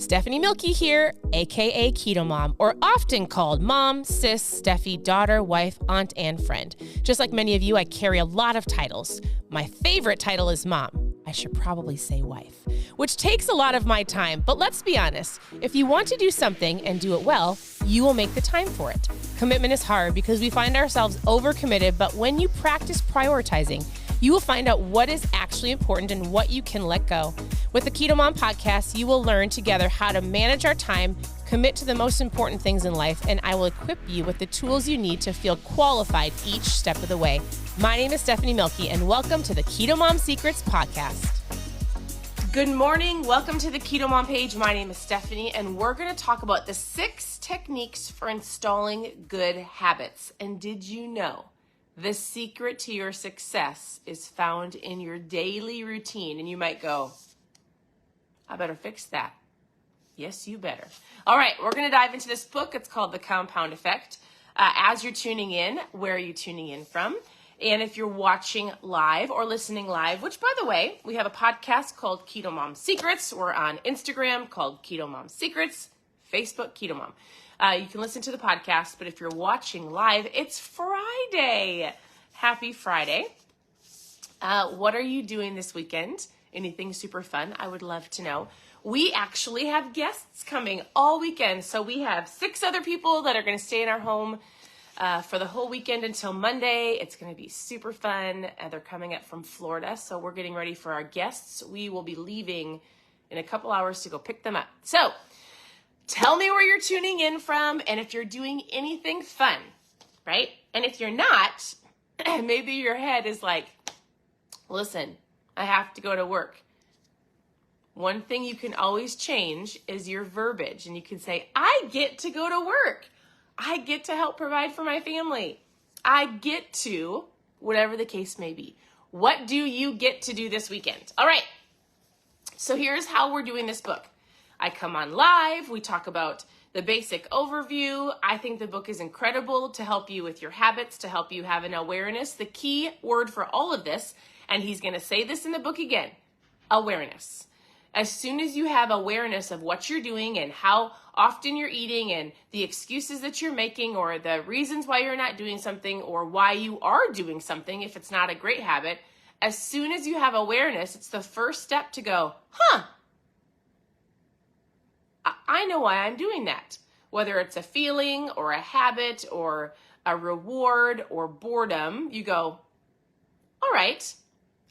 Stephanie Milky here, aka KetoMom, or often called mom, sis, Steffi, daughter, wife, aunt, and friend. Just like many of you, I carry a lot of titles. My favorite title is mom. I should probably say wife, which takes a lot of my time. But let's be honest, if you want to do something and do it well, you will make the time for it. Commitment is hard because we find ourselves overcommitted, but when you practice prioritizing, you will find out what is actually important and what you can let go. With the KetoMom podcast, you will learn together how to manage our time, commit to the most important things in life, and I will equip you with the tools you need to feel qualified each step of the way. My name is Stephanie Milky, and welcome to the KetoMom Secrets podcast. Good morning. Welcome to the KetoMom page. My name is Stephanie, and we're going to talk about the 6 techniques for installing good habits. And did you know the secret to your success is found in your daily routine? And you might go, I better fix that. Yes, you better. All right, we're going to dive into this book. It's called The Compound Effect. As you're tuning in, where are you tuning in from? And if you're watching live or listening live, which, by the way, we have a podcast called KetoMom Secrets. We're on Instagram called KetoMom Secrets, Facebook KetoMom. You can listen to the podcast, but if you're watching live, it's Friday. Happy Friday. What are you doing this weekend? Anything super fun? I would love to know. We actually have guests coming all weekend. So we have 6 other people that are going to stay in our home for the whole weekend until Monday. It's going to be super fun. They're coming up from Florida, so we're getting ready for our guests. We will be leaving in a couple hours to go pick them up. So tell me where you're tuning in from and if you're doing anything fun, right? And if you're not, maybe your head is like, listen, I have to go to work. One thing you can always change is your verbiage, and you can say, I get to go to work. I get to help provide for my family. I get to, whatever the case may be. What do you get to do this weekend? All right. So here's how we're doing this book. I come on live. We talk about the basic overview. I think the book is incredible to help you with your habits, to help you have an awareness. The key word for all of this, and he's going to say this in the book again, awareness. As soon as you have awareness of what you're doing and how often you're eating and the excuses that you're making or the reasons why you're not doing something or why you are doing something if it's not a great habit, as soon as you have awareness, it's the first step to go, I know why I'm doing that. Whether it's a feeling or a habit or a reward or boredom, you go, all right,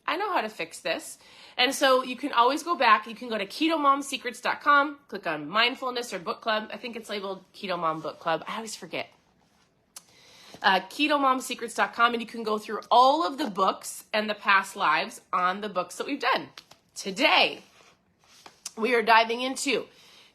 I know how to fix this. And so you can always go back. You can go to ketomomsecrets.com, click on mindfulness or book club. I think it's labeled KetoMom Book Club. I always forget. ketomomsecrets.com, and you can go through all of the books and the past lives on the books that we've done. Today, we are diving into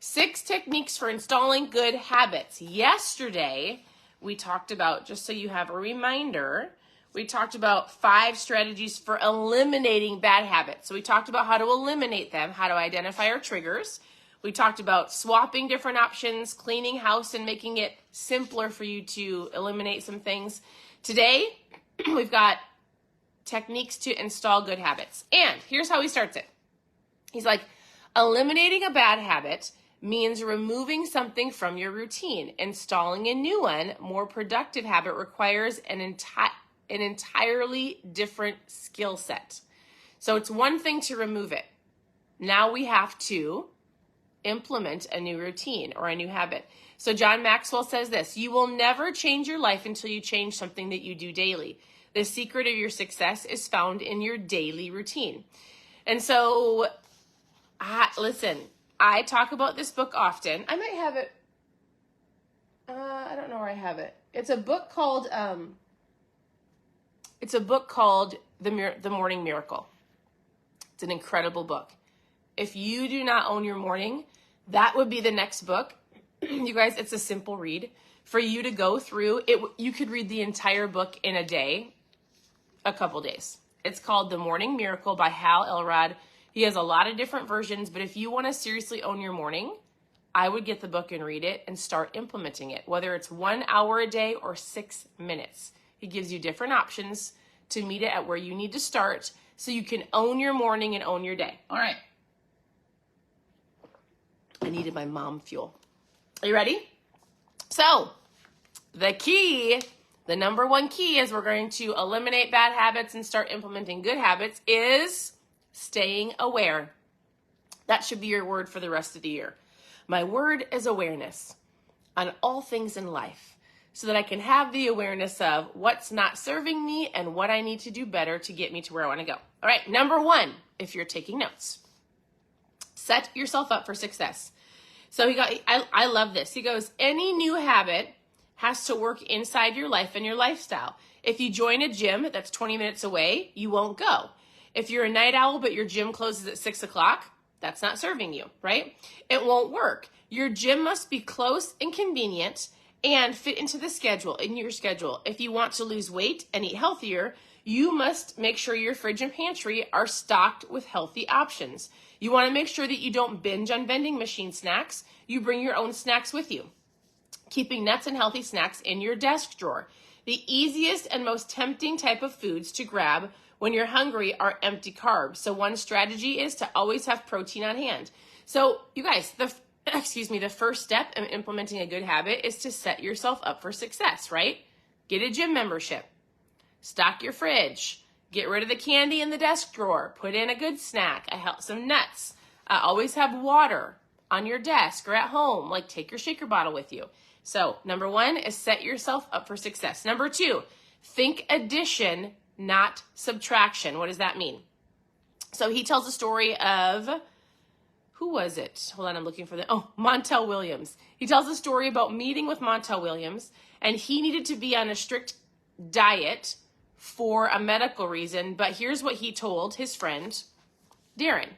6 techniques for installing good habits. Yesterday, we talked about, just so you have a reminder, we talked about 5 strategies for eliminating bad habits. So we talked about how to eliminate them, how to identify our triggers. We talked about swapping different options, cleaning house, and making it simpler for you to eliminate some things. Today, we've got techniques to install good habits. And here's how he starts it. He's like, eliminating a bad habit means removing something from your routine. Installing a new one, more productive habit requires an entirely different skill set. So it's one thing to remove it. Now we have to implement a new routine or a new habit. So John Maxwell says this, you will never change your life until you change something that you do daily. The secret of your success is found in your daily routine. And so, listen, I talk about this book often. I might have it. I don't know where I have it. It's a book called The Morning Miracle. It's an incredible book. If you do not own your morning, that would be the next book. You guys, it's a simple read. For you to go through it, you could read the entire book in a day, a couple days. It's called The Morning Miracle by Hal Elrod. He has a lot of different versions, but if you want to seriously own your morning, I would get the book and read it and start implementing it, whether it's 1 hour a day or 6 minutes. He gives you different options to meet it at where you need to start so you can own your morning and own your day. All right. needed my mom fuel. Are you ready? So the number one key is we're going to eliminate bad habits and start implementing good habits is staying aware. That should be your word for the rest of the year. My word is awareness on all things in life so that I can have the awareness of what's not serving me and what I need to do better to get me to where I want to go. All right, number one, if you're taking notes, set yourself up for success. So I love this. He goes, any new habit has to work inside your life and your lifestyle. If you join a gym that's 20 minutes away, you won't go. If you're a night owl, but your gym closes at 6 o'clock, that's not serving you, right? It won't work. Your gym must be close and convenient and fit into the schedule, in your schedule. If you want to lose weight and eat healthier, you must make sure your fridge and pantry are stocked with healthy options. You want to make sure that you don't binge on vending machine snacks. You bring your own snacks with you. Keeping nuts and healthy snacks in your desk drawer. The easiest and most tempting type of foods to grab when you're hungry are empty carbs. So one strategy is to always have protein on hand. So you guys, the first step in implementing a good habit is to set yourself up for success, right? Get a gym membership. Stock your fridge. Get rid of the candy in the desk drawer. Put in a good snack. Some nuts. Always have water on your desk or at home. Like take your shaker bottle with you. So number one is set yourself up for success. Number two, think addition, not subtraction. What does that mean? So he tells a story of, who was it? Hold on, I'm looking for Montel Williams. He tells a story about meeting with Montel Williams, and he needed to be on a strict diet for a medical reason, but here's what he told his friend, Darren.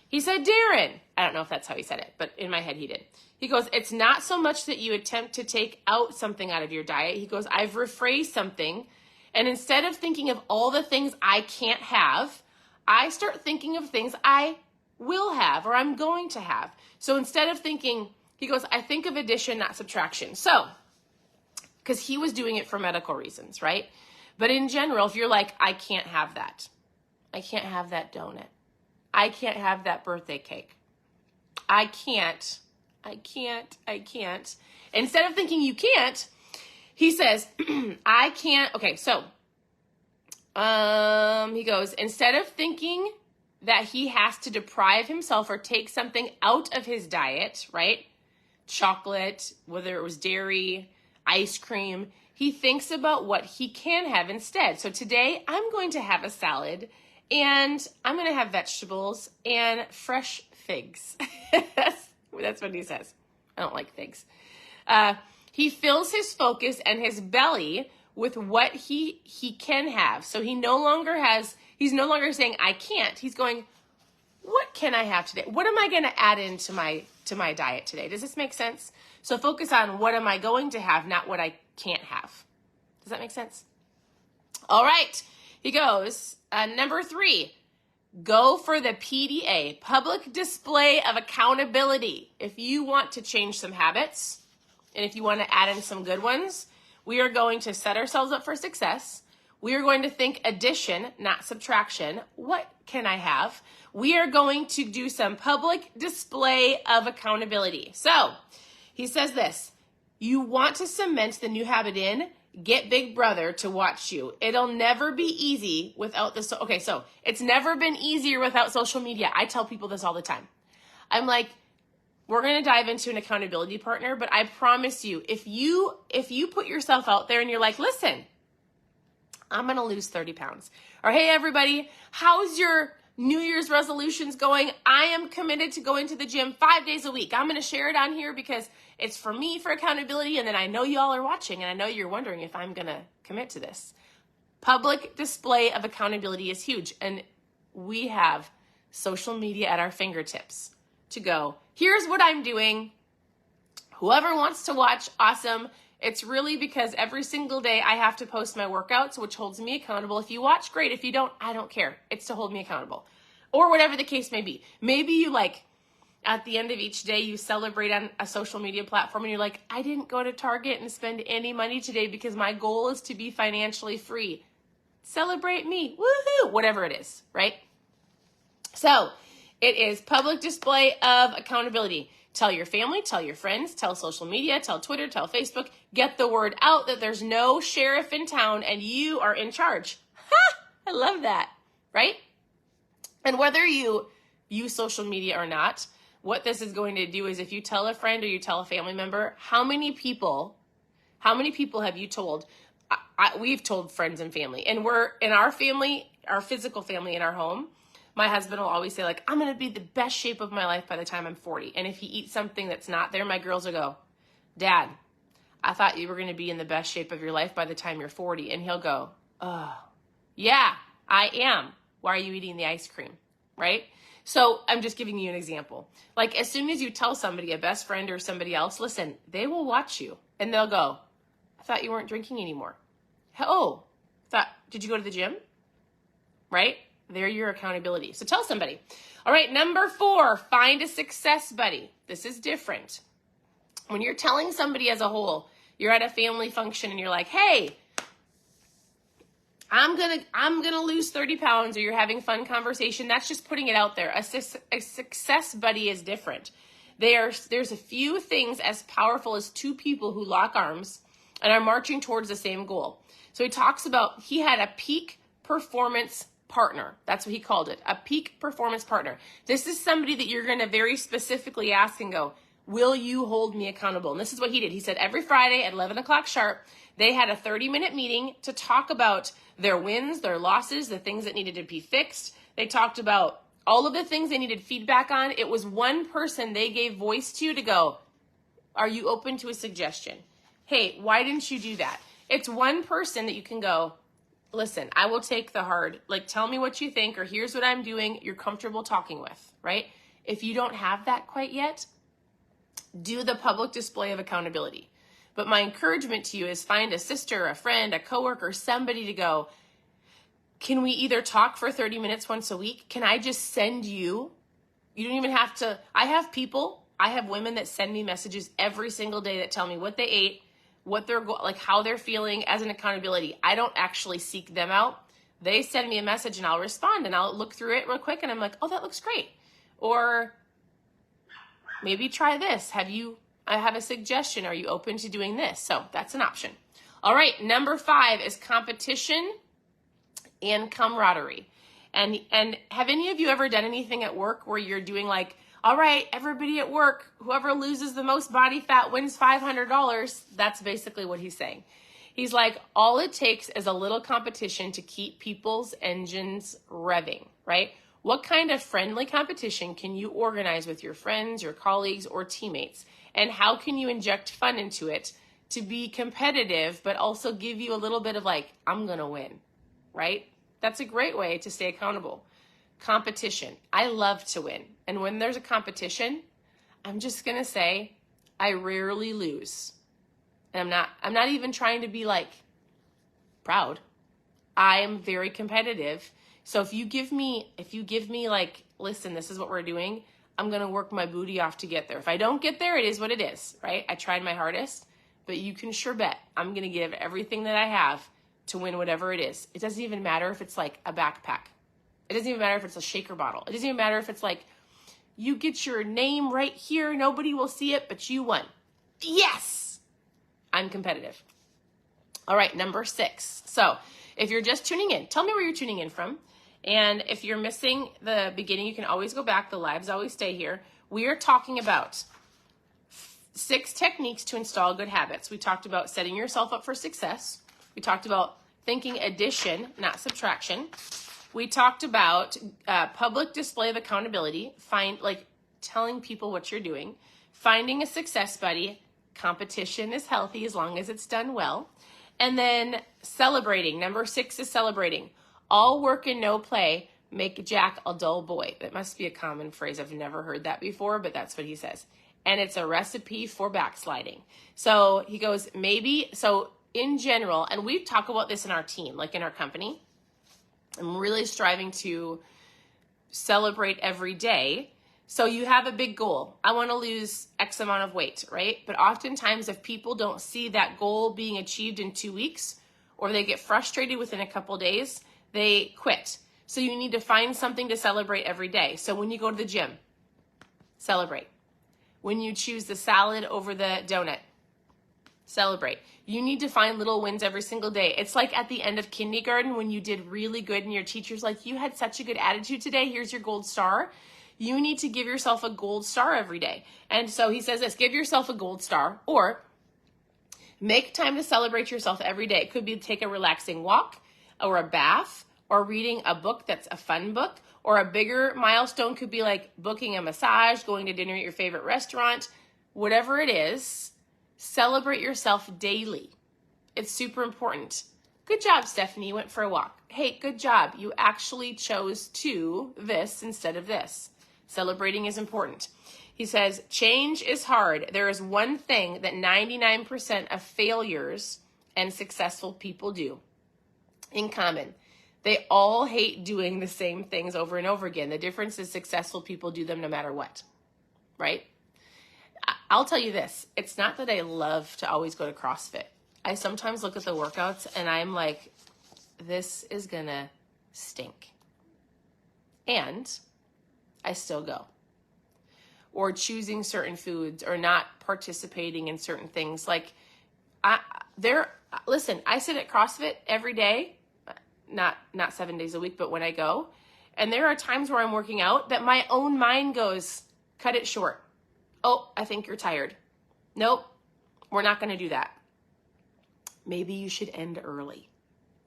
He said, Darren, I don't know if that's how he said it, but in my head he did. He goes, it's not so much that you attempt to take out something out of your diet. He goes, I've rephrased something, and instead of thinking of all the things I can't have, I start thinking of things I will have or I'm going to have. So instead of thinking, he goes, I think of addition, not subtraction. So, because he was doing it for medical reasons, right? But in general, if you're like, I can't have that. I can't have that donut. I can't have that birthday cake. I can't. Instead of thinking you can't, he says, I can't. Okay, so he goes, instead of thinking that he has to deprive himself or take something out of his diet, right? Chocolate, whether it was dairy, ice cream, he thinks about what he can have instead. So today I'm going to have a salad and I'm going to have vegetables and fresh figs. That's what he says. I don't like figs. He fills his focus and his belly with what he can have. So he's no longer saying, I can't. He's going, what can I have today? What am I going to add into my diet today? Does this make sense? So focus on what am I going to have, not what I can't have. Does that make sense? All right. He goes, number 3, go for the PDA, public display of accountability. If you want to change some habits, and if you want to add in some good ones, we are going to set ourselves up for success. We are going to think addition, not subtraction. What can I have? We are going to do some public display of accountability. So he says this, you want to cement the new habit in, get Big Brother to watch you. It'll never be easy without this. Okay, so it's never been easier without social media. I tell people this all the time. I'm like, we're going to dive into an accountability partner, but I promise you, if you put yourself out there and you're like, listen, I'm going to lose 30 pounds. Or, hey, everybody, how's your New Year's resolutions going? I am committed to going to the gym 5 days a week. I'm going to share it on here because it's for me for accountability. And then I know y'all are watching and I know you're wondering if I'm going to commit to this. Public display of accountability is huge. And we have social media at our fingertips to go, here's what I'm doing. Whoever wants to watch, awesome. It's really because every single day I have to post my workouts, which holds me accountable. If you watch, great. If you don't, I don't care. It's to hold me accountable. Or whatever the case may be. Maybe you at the end of each day, you celebrate on a social media platform and you're like, I didn't go to Target and spend any money today because my goal is to be financially free. Celebrate me. Woohoo! Whatever it is, right? So It is public display of accountability. Tell your family, tell your friends, tell social media, tell Twitter, tell Facebook. Get the word out that there's no sheriff in town and you are in charge. Ha! I love that, right? And whether you use social media or not, what this is going to do is if you tell a friend or you tell a family member, how many people have you told? We've told friends and family, and we're in our family, our physical family in our home. My husband will always say, like, I'm going to be the best shape of my life by the time I'm 40. And if he eats something that's not there, my girls will go, Dad, I thought you were going to be in the best shape of your life by the time you're 40. And he'll go, oh, yeah, I am. Why are you eating the ice cream? Right? So I'm just giving you an example. Like, as soon as you tell somebody, a best friend or somebody else, listen, they will watch you and they'll go, I thought you weren't drinking anymore. Oh, did you go to the gym? Right? They're your accountability. So tell somebody. All right, number 4, find a success buddy. This is different. When you're telling somebody as a whole, you're at a family function and you're like, hey, I'm gonna lose 30 pounds, or you're having fun conversation. That's just putting it out there. A success buddy is different. There's a few things as powerful as 2 people who lock arms and are marching towards the same goal. So he talks about, he had a peak performance partner. That's what he called it, a peak performance partner. This is somebody that you're going to very specifically ask and go, will you hold me accountable? And this is what he did. He said every Friday at 11 o'clock sharp, they had a 30-minute meeting to talk about their wins, their losses, the things that needed to be fixed. They talked about all of the things they needed feedback on. It was one person they gave voice to go, are you open to a suggestion? Hey, why didn't you do that? It's one person that you can go, listen, I will take the hard, like, tell me what you think, or here's what I'm doing, you're comfortable talking with, right? If you don't have that quite yet, do the public display of accountability. But my encouragement to you is find a sister, a friend, a coworker, somebody to go, can we either talk for 30 minutes once a week? Can I just send you? You don't even have to. I have women that send me messages every single day that tell me what they ate, what they're like, how they're feeling as an accountability. I don't actually seek them out. They send me a message and I'll respond and I'll look through it real quick and I'm like, oh, that looks great. Or maybe try this. I have a suggestion. Are you open to doing this? So that's an option. All right. Number 5 is competition and camaraderie. And have any of you ever done anything at work where you're doing like, all right, everybody at work, whoever loses the most body fat wins $500. That's basically what he's saying. He's like, all it takes is a little competition to keep people's engines revving, right? What kind of friendly competition can you organize with your friends, your colleagues, or teammates? And how can you inject fun into it to be competitive, but also give you a little bit of like, I'm going to win, right? That's a great way to stay accountable. Competition. I love to win. And when there's a competition, I'm just going to say, I rarely lose. And I'm not even trying to be like proud. I am very competitive. So if you give me like, listen, this is what we're doing, I'm going to work my booty off to get there. If I don't get there, it is what it is, right? I tried my hardest, but you can sure bet I'm going to give everything that I have to win whatever it is. It doesn't even matter if it's like a backpack. It doesn't even matter if it's a shaker bottle. It doesn't even matter if it's like, you get your name right here, nobody will see it, but you won. Yes! I'm competitive. All right, number 6. So if you're just tuning in, tell me where you're tuning in from. And if you're missing the beginning, you can always go back. The lives always stay here. We are talking about 6 techniques to install good habits. We talked about setting yourself up for success. We talked about thinking addition, not subtraction. We talked about public display of accountability, telling people what you're doing, finding a success buddy. Competition is healthy as long as it's done well. And then celebrating. Number 6 is celebrating. All work and no play make Jack a dull boy. That must be a common phrase. I've never heard that before, but that's what he says. And it's a recipe for backsliding. So he goes, so in general, and we talk about this in our team, like in our company, I'm really striving to celebrate every day. So you have a big goal. I want to lose X amount of weight, right? But oftentimes if people don't see that goal being achieved in 2 weeks, or they get frustrated within a couple days, they quit. So you need to find something to celebrate every day. So when you go to the gym, celebrate. When you choose the salad over the donut, celebrate. You need to find little wins every single day. It's like at the end of kindergarten when you did really good and your teacher's like, you had such a good attitude today, here's your gold star. You need to give yourself a gold star every day. And so he says this, give yourself a gold star, or make time to celebrate yourself every day. It could be take a relaxing walk or a bath or reading a book that's a fun book, or a bigger milestone could be like booking a massage, going to dinner at your favorite restaurant, whatever it is. Celebrate yourself daily. It's super important. Good job, Stephanie. You went for a walk. Hey, good job. You actually chose to this instead of this. Celebrating is important. He says, change is hard. There is one thing that 99% of failures and successful people do in common. They all hate doing the same things over and over again. The difference is successful people do them no matter what, right? I'll tell you this, it's not that I love to always go to CrossFit. I sometimes look at the workouts and I'm like, this is gonna stink. And I still go. Or choosing certain foods or not participating in certain things. Like, listen, I sit at CrossFit every day, not 7 days a week, but when I go. And there are times where I'm working out that my own mind goes, cut it short. Oh, I think you're tired. Nope, we're not going to do that. Maybe you should end early.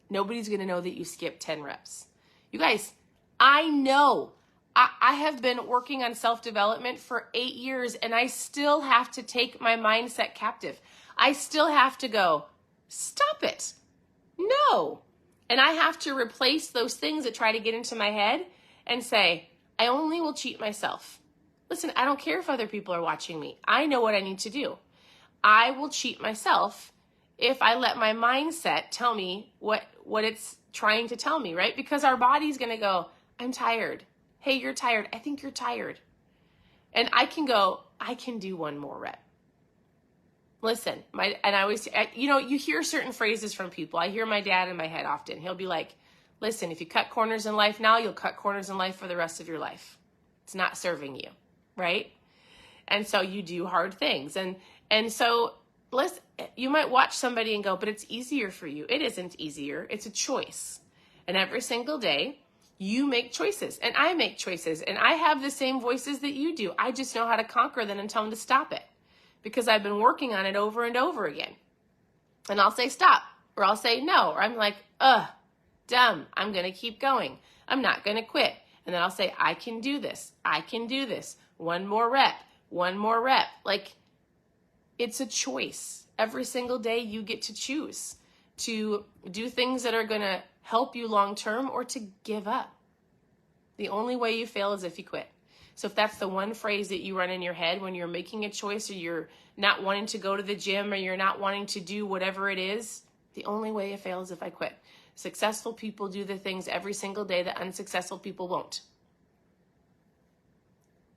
Nobody's going to know that you skipped 10 reps. You guys, I know. I have been working on self-development for 8 years, and I still have to take my mindset captive. I still have to go, stop it. No. And I have to replace those things that try to get into my head and say, I only will cheat myself. Listen, I don't care if other people are watching me. I know what I need to do. I will cheat myself if I let my mindset tell me what it's trying to tell me, right? Because our body's going to go, I'm tired. Hey, you're tired. I think you're tired. And I can go, I can do one more rep. Listen, you hear certain phrases from people. I hear my dad in my head often. He'll be like, listen, if you cut corners in life now, you'll cut corners in life for the rest of your life. It's not serving you. Right? And so you do hard things. And so you might watch somebody and go, but it's easier for you. It isn't easier. It's a choice. And every single day you make choices and I make choices and I have the same voices that you do. I just know how to conquer them and tell them to stop it because I've been working on it over and over again. And I'll say stop or I'll say no, or I'm like, dumb. I'm going to keep going. I'm not going to quit. And then I'll say, I can do this. I can do this. One more rep. Like, it's a choice. Every single day you get to choose to do things that are going to help you long term or to give up. The only way you fail is if you quit. So if that's the one phrase that you run in your head when you're making a choice or you're not wanting to go to the gym or you're not wanting to do whatever it is, the only way you fail is if I quit. Successful people do the things every single day that unsuccessful people won't.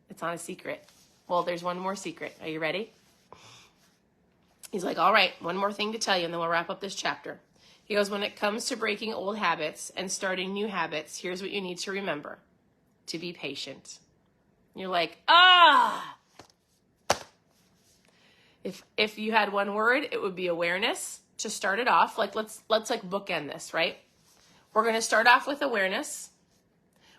It's not a secret. Well, there's one more secret. Are you ready? He's like, all right, one more thing to tell you, and then we'll wrap up this chapter. He goes, when it comes to breaking old habits and starting new habits, here's what you need to remember. To be patient. You're like, If you had one word, it would be awareness to start it off. Like, let's like bookend this, right? We're going to start off with awareness.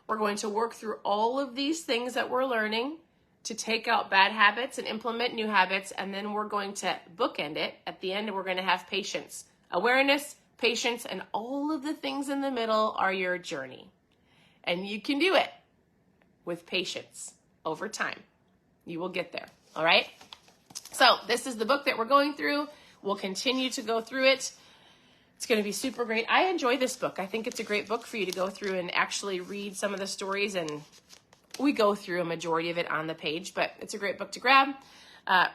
We're going to work through all of these things that we're learning to take out bad habits and implement new habits. And then we're going to bookend it. At the end, we're going to have patience. Awareness, patience, and all of the things in the middle are your journey. And you can do it with patience over time. You will get there. All right? So this is the book that we're going through. We'll continue to go through it. It's going to be super great. I enjoy this book. I think it's a great book for you to go through and actually read some of the stories. And we go through a majority of it on the page, but it's a great book to grab.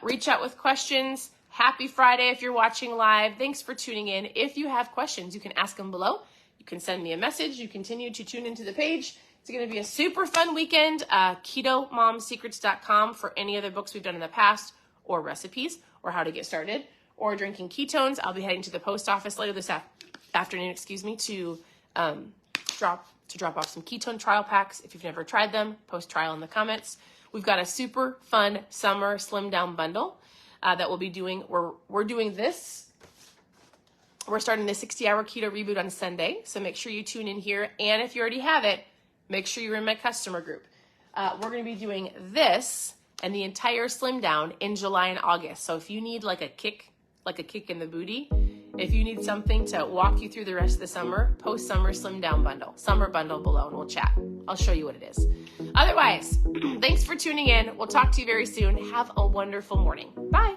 Reach out with questions. Happy Friday if you're watching live. Thanks for tuning in. If you have questions, you can ask them below. You can send me a message. You continue to tune into the page. It's going to be a super fun weekend. KetoMomSecrets.com for any other books we've done in the past or recipes or how to get started or drinking ketones. I'll be heading to the post office later this afternoon, to drop to drop off some ketone trial packs. If you've never tried them, post trial in the comments. We've got a super fun summer slim down bundle that we'll be doing. We're doing this. We're starting the 60-hour keto reboot on Sunday, so make sure you tune in here. And if you already have it, make sure you're in my customer group. We're going to be doing this and the entire slim down in July and August. So if you need like a kick in the booty, if you need something to walk you through the rest of the summer, post summer slim down bundle, summer bundle below, and we'll chat. I'll show you what it is. Otherwise, thanks for tuning in. We'll talk to you very soon. Have a wonderful morning. Bye.